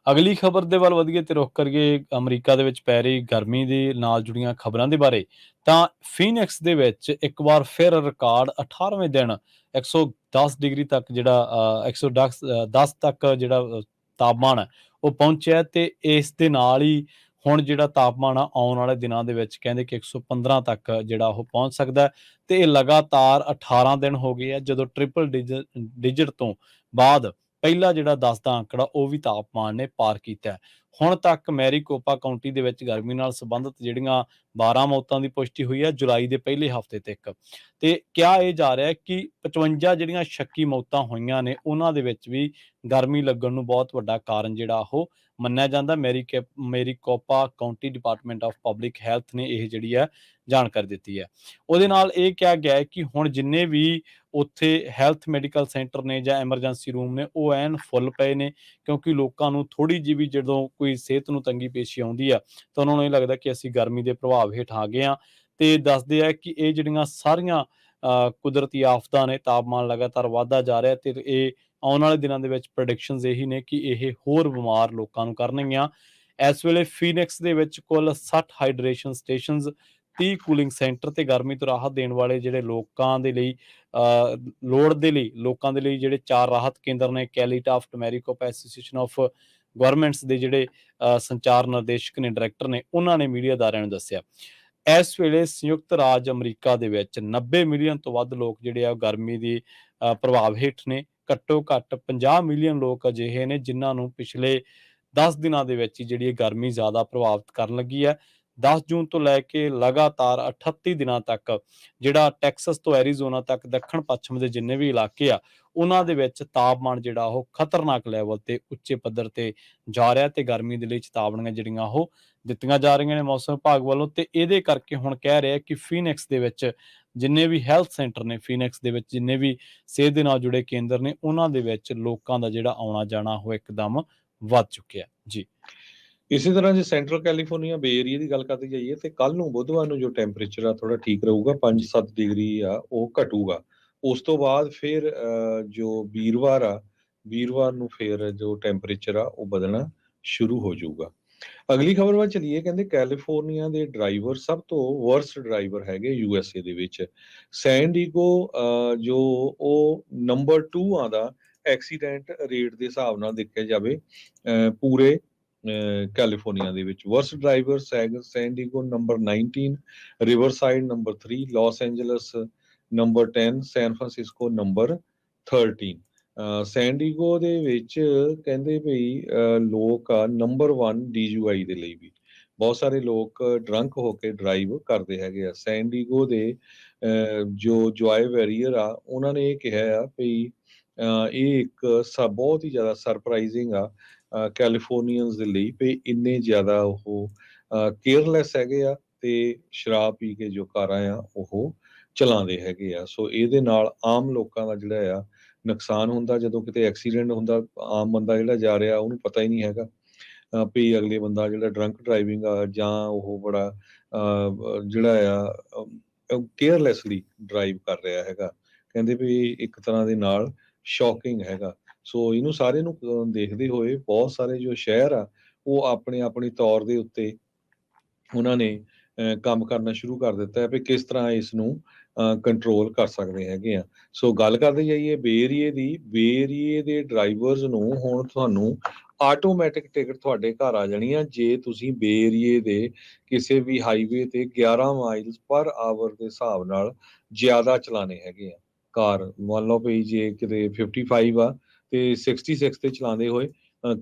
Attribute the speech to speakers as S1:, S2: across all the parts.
S1: ਅਗਲੀ ਖਬਰ ਦੇ ਵੱਲ ਵਧੀਏ ਤੇ ਰੁਖ ਕਰੀਏ ਅਮਰੀਕਾ ਦੇ ਵਿੱਚ ਪੈ ਰਹੀ ਗਰਮੀ ਦੇ ਨਾਲ ਜੁੜੀਆਂ ਖਬਰਾਂ ਦੇ ਬਾਰੇ। ਤਾਂ ਫੀਨਿਕਸ ਦੇ ਵਿੱਚ ਇੱਕ ਵਾਰ ਫਿਰ ਰਿਕਾਰਡ 18ਵੇਂ ਦਿਨ 110 ਡਿਗਰੀ ਤੱਕ ਜਿਹੜਾ 110 ਤੱਕ ਜਿਹੜਾ ਤਾਪਮਾਨ ਹੈ ਉਹ ਪਹੁੰਚਿਆ ਤੇ ਇਸ ਦੇ ਨਾਲ ਹੀ ਹੁਣ ਜਿਹੜਾ ਤਾਪਮਾਨ ਆ ਆਉਣ ਵਾਲੇ ਦਿਨਾਂ ਦੇ ਵਿੱਚ ਕਹਿੰਦੇ ਕਿ 115 ਤੱਕ ਜਿਹੜਾ ਉਹ ਪਹੁੰਚ ਸਕਦਾ ਤੇ ਇਹ ਲਗਾਤਾਰ 18 ਦਿਨ ਹੋ ਗਏ ਆ ਜਦੋਂ ਟ੍ਰਿਪਲ ਡਿਜਿਟ ਤੋਂ ਬਾਅਦ ਪਹਿਲਾ ਜਿਹੜਾ 10 ਦਾ ਅੰਕੜਾ ਉਹ ਵੀ ਤਾਪਮਾਨ ਨੇ ਪਾਰ ਕੀਤਾ। ਹੁਣ ਤੱਕ ਮੈਰੀਕੋਪਾ ਕਾਉਂਟੀ ਦੇ ਵਿੱਚ ਗਰਮੀ ਨਾਲ ਸੰਬੰਧਿਤ ਜਿਹੜੀਆਂ 12 ਮੌਤਾਂ ਦੀ ਪੁਸ਼ਟੀ ਹੋਈ ਹੈ ਜੁਲਾਈ ਦੇ ਪਹਿਲੇ ਹਫ਼ਤੇ ਤੱਕ। ਤੇ ਕਿਹਾ ਇਹ ਜਾ ਰਿਹਾ ਕਿ 55 ਜਿਹੜੀਆਂ ਸ਼ੱਕੀ ਮੌਤਾਂ ਹੋਈਆਂ ਨੇ ਉਹਨਾਂ ਦੇ ਵਿੱਚ ਵੀ ਗਰਮੀ ਲੱਗਣ ਨੂੰ ਬਹੁਤ ਵੱਡਾ ਕਾਰਨ ਜਿਹੜਾ ਉਹ ਮੰਨਿਆ ਜਾਂਦਾ। Maricopa county department of public health ਨੇ ਇਹ ਜਿਹੜੀ ਹੈ ਜਾਣਕਾਰੀ ਦਿੱਤੀ ਹੈ। ਉਹਦੇ ਨਾਲ ਇਹ ਕਿਹਾ ਗਿਆ ਹੈ ਕਿ ਹੁਣ ਜਿੰਨੇ ਵੀ ਉੱਥੇ ਹੈਲਥ ਮੈਡੀਕਲ ਸੈਂਟਰ ਨੇ ਜਾਂ ਐਮਰਜੈਂਸੀ ਰੂਮ ਨੇ ਉਹ ਐਨ ਫੁੱਲ ਪਏ ਨੇ, ਕਿਉਂਕਿ ਲੋਕਾਂ ਨੂੰ ਥੋੜ੍ਹੀ ਜਿਹੀ ਵੀ ਜਦੋਂ ਕੋਈ ਸਿਹਤ ਨੂੰ ਤੰਗੀ ਪੇਸ਼ੀ ਆਉਂਦੀ ਆ ਤਾਂ ਉਹਨਾਂ ਨੂੰ ਇਹ ਲੱਗਦਾ ਕਿ ਅਸੀਂ ਗਰਮੀ ਦੇ ਪ੍ਰਭਾਵ ਹੇਠ ਆ ਗਏ ਹਾਂ। ਤੇ ਦੱਸਦੇ ਆ ਕਿ ਇਹ ਜਿਹੜੀਆਂ ਸਾਰੀਆਂ ਕੁਦਰਤੀ ਆਫਤਾਂ ਨੇ, ਤਾਪਮਾਨ ਲਗਾਤਾਰ ਵਧਦਾ ਜਾ ਰਿਹਾ ਤੇ ਇਹ ਆਉਣ ਵਾਲੇ ਦਿਨਾਂ ਦੇ ਵਿੱਚ ਪ੍ਰੈਡਿਕਸ਼ਨਸ ਇਹੀ ਨੇ ਕਿ ਇਹ ਹੋਰ ਬਿਮਾਰ ਲੋਕਾਂ ਨੂੰ ਕਰਨਗੀਆਂ। ਇਸ ਵੇਲੇ ਫੀਨਿਕਸ ਦੇ ਵਿੱਚ ਕੁੱਲ 60 ਹਾਈਡਰੇਸ਼ਨ ਸਟੇਸ਼ਨਸ, 30 ਕੂਲਿੰਗ ਸੈਂਟਰ ਤੇ ਗਰਮੀ ਤੋਂ ਰਾਹਤ ਦੇਣ ਵਾਲੇ ਜਿਹੜੇ ਲੋਕਾਂ ਦੇ ਲਈ ਲੋੜ ਦੇ ਲਈ ਲੋਕਾਂ ਦੇ ਲਈ ਜਿਹੜੇ 4 ਰਾਹਤ ਕੇਂਦਰ ਨੇ। Kelly ਟਾਫਟ Maricopa association of governments ਦੇ ਜਿਹੜੇ ਸੰਚਾਰ ਨਿਰਦੇਸ਼ਕ ਨੇ, ਡਾਇਰੈਕਟਰ ਨੇ, ਉਹਨਾਂ ਨੇ ਮੀਡੀਆ ਅਦਾਰਿਆਂ ਨੂੰ ਦੱਸਿਆ ਇਸ ਵੇਲੇ ਸੰਯੁਕਤ ਰਾਜ ਅਮਰੀਕਾ ਦੇ ਵਿੱਚ 90 ਮਿਲੀਅਨ ਤੋਂ ਵੱਧ ਲੋਕ ਜਿਹੜੇ ਆ ਗਰਮੀ ਦੀ ਪ੍ਰਭਾਵ ਹੇਠ ਨੇ। ਘੱਟੋ ਘੱਟ 50 ਮਿਲੀਅਨ ਲੋਕ ਅਜਿਹੇ ਨੇ ਜਿਨ੍ਹਾਂ ਨੂੰ ਪਿਛਲੇ 10 ਦਿਨਾਂ ਦੇ ਵਿੱਚ ਹੀ ਜਿਹੜੀ ਗਰਮੀ ਜ਼ਿਆਦਾ ਪ੍ਰਭਾਵਿਤ ਕਰਨ ਲੱਗੀ ਹੈ। 10 ਜੂਨ ਤੋਂ ਲੈ ਕੇ ਲਗਾਤਾਰ 38 ਦਿਨਾਂ ਤੱਕ ਜਿਹੜਾ ਟੈਕਸਸ ਤੋਂ ਐਰੀਜ਼ੋਨਾ ਤੱਕ ਦੱਖਣ ਪੱਛਮ ਦੇ ਜਿੰਨੇ ਵੀ ਇਲਾਕੇ ਆ ਉਹਨਾਂ ਦੇ ਵਿੱਚ ਤਾਪਮਾਨ ਜਿਹੜਾ ਉਹ ਖਤਰਨਾਕ ਲੈਵਲ ਤੇ ਉੱਚੇ ਪੱਧਰ ਤੇ ਜਾ ਰਿਹਾ ਤੇ ਗਰਮੀ ਦੇ ਲਈ ਚੇਤਾਵਨੀਆਂ ਜਿਹੜੀਆਂ ਉਹ ਦਿੱਤੀਆਂ ਜਾ ਰਹੀਆਂ ਨੇ ਮੌਸਮ ਵਿਭਾਗ ਵੱਲੋਂ। ਤੇ ਇਹਦੇ ਕਰਕੇ ਹੁਣ ਕਹਿ ਰਿਹਾ ਕਿ ਫੀਨਿਕਸ ਦੇ ਵਿੱਚ ਜਿੰਨੇ ਵੀ ਹੈਲਥ ਸੈਂਟਰ ਨੇ, ਫੀਨਿਕਸ ਦੇ ਵਿੱਚ ਜਿੰਨੇ ਵੀ ਸਿਹਤ ਦੇ ਨਾਲ ਜੁੜੇ ਕੇਂਦਰ ਨੇ, ਉਹਨਾਂ ਦੇ ਵਿੱਚ ਲੋਕਾਂ ਦਾ ਜਿਹੜਾ ਆਉਣਾ ਜਾਣਾ ਉਹ ਇੱਕਦਮ ਵੱਧ ਚੁੱਕਿਆ ਜੀ।
S2: ਇਸੇ ਤਰ੍ਹਾਂ ਜੇ ਸੈਂਟਰਲ ਕੈਲੀਫੋਰਨੀਆ ਬੇ ਏਰੀਆ ਦੀ ਗੱਲ ਕਰਦੇ ਜਾਈਏ ਤੇ ਕੱਲ ਨੂੰ ਬੁੱਧਵਾਰ ਨੂੰ ਜੋ ਟੈਂਪਰੇਚਰ ਆ ਥੋੜਾ ਠੀਕ ਰਹੂਗਾ, 5-7 ਡਿਗਰੀ ਆ ਉਹ ਘਟੂਗਾ। ਉਸ ਤੋਂ ਬਾਅਦ ਫਿਰ ਜੋ ਵੀਰਵਾਰ ਨੂੰ ਫਿਰ ਜੋ ਟੈਂਪਰੇਚਰ ਆ ਉਹ ਵਧਣਾ ਸ਼ੁਰੂ ਹੋ ਜਾਊਗਾ। ਅਗਲੀ ਖਬਰ ਵੱਲ ਚਲੀਏ। ਕਹਿੰਦੇ ਕੈਲੀਫੋਰਨੀਆ ਦੇ ਡਰਾਈਵਰ ਸਭ ਤੋਂ ਵਰਸਟ ਡਰਾਈਵਰ ਹੈਗੇ USA ਦੇ ਵਿੱਚ। ਸੈਨ ਡੀਗੋ ਜੋ ਉਹ ਨੰਬਰ 2 ਆਉਂਦਾ ਐਕਸੀਡੈਂਟ ਰੇਟ ਦੇ ਹਿਸਾਬ ਨਾਲ ਦੇਖਿਆ ਜਾਵੇ ਪੂਰੇ ਕੈਲੀਫੋਰਨੀਆ ਦੇ ਵਿੱਚ। Worst driver San Diego number 19, Riverside number 3, Los Angeles number 10, San Francisco number 13। San Diego ਦੇ ਵਿੱਚ ਕਹਿੰਦੇ ਵੀ ਲੋਕ ਆ ਨੰਬਰ 1 DUI ਦੇ ਲਈ ਵੀ। ਬਹੁਤ ਸਾਰੇ ਲੋਕ ਡਰੰਕ ਹੋ ਕੇ ਡਰਾਈਵ ਕਰਦੇ ਹੈਗੇ ਆ। ਸੈਨ ਡੀਗੋ ਦੇ ਜੋ ਜੋਏ ਵੈਰੀਅਰ ਆ ਉਹਨਾਂ ਨੇ ਇਹ ਕਿਹਾ ਆ ਵੀ ਇਹ ਇੱਕ ਬਹੁਤ ਹੀ ਜ਼ਿਆਦਾ ਸਰਪ੍ਰਾਈਜ਼ਿੰਗ ਆ ਕੈਲੀਫੋਰਨੀਅਨਸ ਦੇ ਲਈ ਵੀ ਇੰਨੇ ਜ਼ਿਆਦਾ ਉਹ ਕੇਅਰਲੈਸ ਹੈਗੇ ਆ ਤੇ ਸ਼ਰਾਬ ਪੀ ਕੇ ਜੋ ਕਾਰਾਂ ਆ ਉਹ ਚਲਾਉਂਦੇ ਹੈਗੇ ਆ। ਸੋ ਇਹਦੇ ਨਾਲ ਆਮ ਲੋਕਾਂ ਦਾ ਜਿਹੜਾ ਆ ਨੁਕਸਾਨ ਹੁੰਦਾ। ਜਦੋਂ ਕਿਤੇ ਐਕਸੀਡੈਂਟ ਹੁੰਦਾ ਆਮ ਬੰਦਾ ਜਿਹੜਾ ਜਾ ਰਿਹਾ ਉਹਨੂੰ ਪਤਾ ਹੀ ਨਹੀਂ ਹੈਗਾ ਵੀ ਅਗਲੇ ਬੰਦਾ ਜਿਹੜਾ ਡਰੰਕ ਡਰਾਈਵਿੰਗ ਆ ਜਾਂ ਉਹ ਬੜਾ ਜਿਹੜਾ ਆ ਕੇਅਰਲੈਸਲੀ ਡਰਾਈਵ ਕਰ ਰਿਹਾ ਹੈਗਾ। ਕਹਿੰਦੇ ਵੀ ਇੱਕ ਤਰ੍ਹਾਂ ਦੇ ਨਾਲ ਸ਼ੌਕਿੰਗ ਹੈਗਾ। ਸੋ ਇਹਨੂੰ ਸਾਰੇ ਨੂੰ ਦੇਖਦੇ ਹੋਏ ਬਹੁਤ ਸਾਰੇ ਜੋ ਸ਼ਹਿਰ ਆ ਉਹ ਆਪਣੀ ਤੌਰ ਦੇ ਉੱਤੇ ਉਹਨਾਂ ਨੇ ਕੰਮ ਕਰਨਾ ਸ਼ੁਰੂ ਕਰ ਦਿੱਤਾ ਹੈ ਵੀ ਕਿਸ ਤਰ੍ਹਾਂ ਇਸ ਨੂੰ ਕੰਟਰੋਲ ਕਰ ਸਕਦੇ ਹੈਗੇ ਆ। ਸੋ ਗੱਲ ਕਰਦੇ ਜਾਈਏ ਬੇ ਏਰੀਏ ਦੀ। ਬੇ ਏਰੀਏ ਦੇ ਡਰਾਈਵਰਸ ਨੂੰ ਹੁਣ ਤੁਹਾਨੂੰ ਆਟੋਮੈਟਿਕ ਟਿਕਟ ਤੁਹਾਡੇ ਘਰ ਆ ਜਾਣੀ ਆ ਜੇ ਤੁਸੀਂ ਬੇ ਏਰੀਏ ਦੇ ਕਿਸੇ ਵੀ ਹਾਈਵੇ ਤੇ 11 ਮਾਈਲਸ ਪਰ ਆਵਰ ਦੇ ਹਿਸਾਬ ਨਾਲ ਜ਼ਿਆਦਾ ਚਲਾਣੇ ਹੈਗੇ ਆ ਕਾਰ। ਮੰਨ ਲਓ ਵੀ ਜੇ ਕਿਤੇ 55 ਆ ਤੇ 66 ਤੇ ਚਲਾਉਂਦੇ ਹੋਏ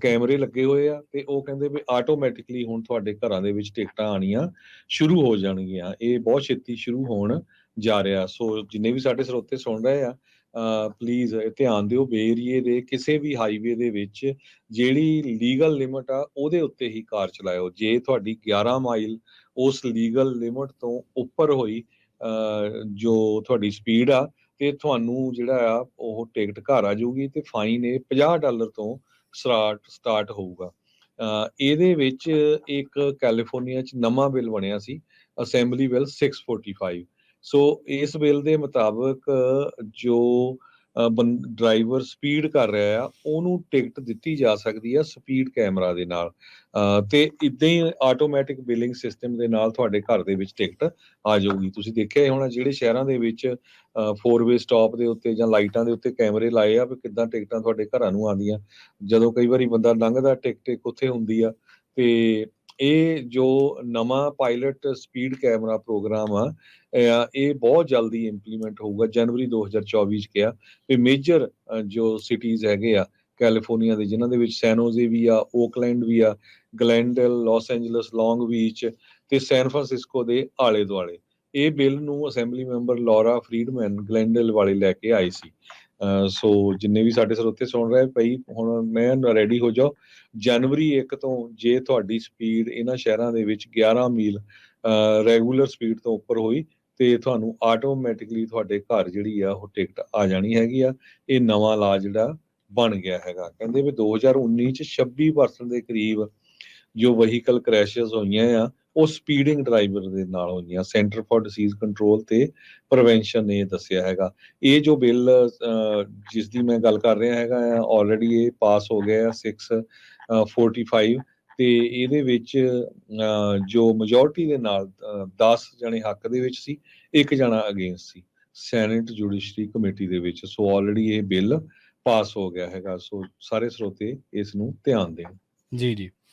S2: ਕੈਮਰੇ ਲੱਗੇ ਹੋਏ ਆ ਤੇ ਉਹ ਕਹਿੰਦੇ ਵੀ ਆਟੋਮੈਟਿਕਲੀ ਹੁਣ ਤੁਹਾਡੇ ਘਰਾਂ ਦੇ ਵਿੱਚ ਟਿਕਟਾਂ ਆਉਣੀਆਂ ਸ਼ੁਰੂ ਹੋ ਜਾਣਗੀਆਂ। ਇਹ ਬਹੁਤ ਛੇਤੀ ਸ਼ੁਰੂ ਹੋਣ ਜਾ ਰਿਹਾ। ਸੋ ਜਿੰਨੇ ਵੀ ਸਾਡੇ ਸਰੋਤੇ ਸੁਣ ਰਹੇ ਆ ਪਲੀਜ਼ ਧਿਆਨ ਦਿਓ ਬੇ ਏਰੀਏ ਦੇ ਕਿਸੇ ਵੀ ਹਾਈਵੇ ਦੇ ਵਿੱਚ ਜਿਹੜੀ ਲੀਗਲ ਲਿਮਟ ਆ ਉਹਦੇ ਉੱਤੇ ਹੀ ਕਾਰ ਚਲਾਇਓ। ਜੇ ਤੁਹਾਡੀ 11 ਮਾਈਲ ਉਸ ਲੀਗਲ ਲਿਮਟ ਤੋਂ ਉੱਪਰ ਹੋਈ ਜੋ ਤੁਹਾਡੀ ਸਪੀਡ ਆ ਤੇ ਤੁਹਾਨੂੰ ਜਿਹੜਾ ਆ ਉਹ ਟਿਕਟ ਘਰ ਆ ਜਾਊਗੀ ਤੇ ਫਾਈਨ ਇਹ $50 ਤੋਂ ਸਟਾਰਟ ਹੋਊਗਾ। ਇਹਦੇ ਵਿੱਚ ਇੱਕ ਕੈਲੀਫੋਰਨੀਆ 'ਚ ਨਵਾਂ ਬਿੱਲ ਬਣਿਆ ਸੀ, ਅਸੈਂਬਲੀ ਬਿੱਲ 645। ਸੋ ਇਸ ਬਿੱਲ ਦੇ ਮੁਤਾਬਕ ਜੋ ਡਰਾਈਵਰ ਸਪੀਡ ਕਰ ਰਿਹਾ ਆ, ਉਹਨੂੰ ਟਿਕਟ ਦਿੱਤੀ ਜਾ ਸਕਦੀ ਆ ਸਪੀਡ ਕੈਮਰਾ ਦੇ ਨਾਲ। ਤੇ ਇਦਾਂ ਹੀ ਆਟੋਮੈਟਿਕ ਬਿਲਿੰਗ ਸਿਸਟਮ ਦੇ ਨਾਲ ਤੁਹਾਡੇ ਘਰ ਦੇ ਵਿੱਚ ਟਿਕਟ ਆ ਜਾਊਗੀ। ਤੁਸੀਂ ਦੇਖਿਆ ਹੀ ਹੋਣਾ ਜਿਹੜੇ ਸ਼ਹਿਰਾਂ ਦੇ ਵਿੱਚ 4 ਵੇ ਸਟਾਪ ਦੇ ਉੱਤੇ ਜਾਂ ਲਾਈਟਾਂ ਦੇ ਉੱਤੇ ਕੈਮਰੇ ਲਾਏ ਆ ਵੀ ਕਿੱਦਾਂ ਟਿਕਟਾਂ ਤੁਹਾਡੇ ਘਰਾਂ ਨੂੰ ਆਉਂਦੀਆਂ। ਜਦੋਂ ਕਈ ਵਾਰੀ ਬੰਦਾ ਲੰਘਦਾ ਟਿਕਟ ਉੱਥੇ ਹੁੰਦੀ ਆ। ਤੇ ਇਹ ਜੋ ਨਵਾਂ ਪਾਇਲਟ ਸਪੀਡ ਕੈਮਰਾ ਪ੍ਰੋਗਰਾਮ ਆ, ਇਹ ਬਹੁਤ ਜਲਦੀ ਇੰਪਲੀਮੈਂਟ ਹੋਊਗਾ। ਜਨਵਰੀ 2024 ਚ ਕਿਹਾ ਵੀ ਮੇਜਰ ਜੋ ਸਿਟੀਜ਼ ਹੈਗੇ ਆ ਕੈਲੀਫੋਰਨੀਆ ਦੇ, ਜਿਨ੍ਹਾਂ ਦੇ ਵਿੱਚ ਸੈਨੋਜ਼ੇ ਵੀ ਆ, ਓਕਲੈਂਡ ਵੀ ਆ, ਗਲੈਂਡਲ, ਲਾਸ ਐਂਜਲਸ, ਲੌਂਗ ਬੀਚ ਤੇ ਸੈਨ ਫਰਾਂਸਿਸਕੋ ਦੇ ਆਲੇ ਦੁਆਲੇ। ਇਹ ਬਿੱਲ ਨੂੰ ਅਸੈਂਬਲੀ ਮੈਂਬਰ ਲੌਰਾ ਫਰੀਡਮੈਨ ਗਲੈਂਡਲ ਵਾਲੇ ਲੈ ਕੇ ਆਏ ਸੀ। ਸੋ ਜਿੰਨੇ ਵੀ ਸਾਡੇ ਸਰੋਤੇ ਸੁਣ ਰਹੇ ਪਈ, ਹੁਣ ਮੈਂ ਰੈਡੀ ਹੋ ਜਾਓ। ਜਨਵਰੀ 1 ਤੋਂ ਜੇ ਤੁਹਾਡੀ ਸਪੀਡ ਇਹਨਾਂ ਸ਼ਹਿਰਾਂ ਦੇ ਵਿੱਚ 11 ਮੀਲ ਰੈਗੂਲਰ ਸਪੀਡ ਤੋਂ ਉੱਪਰ ਹੋਈ ਤੇ ਤੁਹਾਨੂੰ ਆਟੋਮੈਟਿਕਲੀ ਤੁਹਾਡੇ ਘਰ ਜਿਹੜੀ ਆ ਉਹ ਟਿਕਟ ਆ ਜਾਣੀ ਹੈਗੀ ਆ। ਇਹ ਨਵਾਂ ਲਾ ਜਿਹੜਾ ਬਣ ਗਿਆ ਹੈਗਾ। ਕਹਿੰਦੇ ਵੀ 2019 ਚ 26% ਦੇ ਕਰੀਬ ਜੋ ਵਹੀਕਲ ਕ੍ਰੈਸ਼ਸ ਹੋਈਆਂ ਆ ਉਹ ਸਪੀਡਿੰਗ ਡਰਾਈਵਰ ਦੇ ਨਾਲ ਹੋਈਆਂ। ਸੈਂਟਰ ਫਾਰ ਡਿਸੀਜ਼ ਕੰਟਰੋਲ ਤੇ ਪ੍ਰੀਵੈਂਸ਼ਨ ਨੇ ਇਹ ਦੱਸਿਆ ਹੈਗਾ। ਇਹ ਜੋ ਬਿੱਲ ਜਿਸ ਦੀ ਮੈਂ ਗੱਲ ਕਰ ਰਿਹਾ ਹੈਗਾ ਆ, ਆਲਰੇਡੀ ਇਹ ਪਾਸ ਹੋ ਗਿਆ 645 ਤੇ ਇਹਦੇ ਵਿੱਚ ਜੋ ਮੈਜੋਰਟੀ ਦੇ ਨਾਲ 10 ਜਣੇ ਹੱਕ ਦੇ ਵਿੱਚ ਸੀ, 1 ਜਣਾ ਅਗੇਂਸਟ ਸੀ ਸੈਨੇਟ ਜੁਡੀਸ਼ਰੀ ਕਮੇਟੀ ਦੇ ਵਿੱਚ। ਸੋ ਆਲਰੇਡੀ ਇਹ ਬਿੱਲ ਪਾਸ ਹੋ ਗਿਆ ਹੈਗਾ। ਸੋ ਸਾਰੇ ਸਰੋਤੇ ਇਸ ਨੂੰ ਧਿਆਨ ਦੇਣ।
S1: ਜੀ, ਜੀ।